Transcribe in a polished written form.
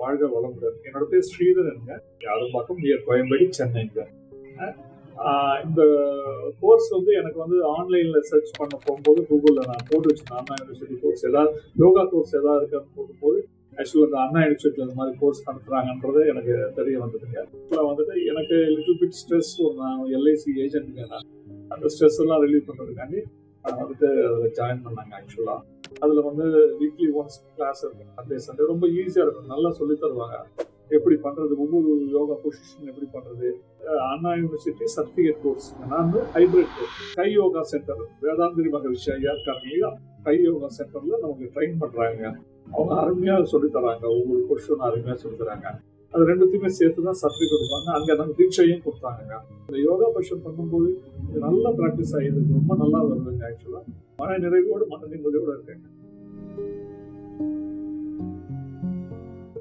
வாழ்க வளமுடன். என்னோட பேர் ஸ்ரீதரனுங்க. யாரும் நியர் கோயம்பேடு, சென்னைங்க. இந்த கோர்ஸ் எனக்கு ஆன்லைன்ல சர்ச் பண்ண போகும்போது கூகுளில் நான் போட்டு வச்சேன். அண்ணா யூனிவர்சிட்டி கோர்ஸ் ஏதாவது யோகா கோர்ஸ் ஏதாவது இருக்கான்னு போகும்போது ஆக்சுவலாக அந்த அண்ணா யூனிவர்சிட்டியில் இந்த மாதிரி கோர்ஸ் நடத்துறாங்கன்றது எனக்கு தெரிய வந்ததுங்க. இதில் எனக்கு லிட்டில் பிட் ஸ்ட்ரெஸ். நான் எல்ஐசி ஏஜென்ட்டுங்க. நான் அந்த ஸ்ட்ரெஸ் எல்லாம் ரிலீவ் பண்ணுறதுக்காண்டி நான் அதில் ஜாயின் பண்ணாங்க. ஆக்சுவலாக அதில் வீக்லி ஒன்ஸ் கிளாஸ் இருக்கும். சண்டே ரொம்ப ஈஸியாக இருக்கும். நல்லா சொல்லி தருவாங்க எப்படி பண்ணுறது, ஒவ்வொரு யோகா பொசிஷன் எப்படி பண்ணுறது. அண்ணா யூனிவர்சிட்டி சர்டிஃபிகேட் கோர்ஸ். நான் ஹைபிரிட் கோர்ஸ். கை யோகா சென்டர் வேதாந்திரி மகரிஷி ஐயா இருக்காங்க இல்லையா, கை யோகா சென்டரில் நமக்கு ட்ரெயின் பண்ணுறாங்க. அவங்க அருமையாக சொல்லித்தராங்க. ஒவ்வொரு பொசிஷனும் அருமையாக சொல்லித்தராங்க. அது ரெண்டுத்தையுமே சேர்த்து தான் சர்டிஃபிகேட் கொடுப்பாங்க. அங்கே நம்ம தீட்சையும் கொடுத்தாங்க. இந்த யோகா பொசிஷன் பண்ணும்போது நல்லா ப்ராக்டிஸ் ஆகிடுது. ரொம்ப நல்லா வருதுங்க. ஆக்சுவலாக மன நிறைவோடு மன நிம்மதியோடு இருக்கேங்க.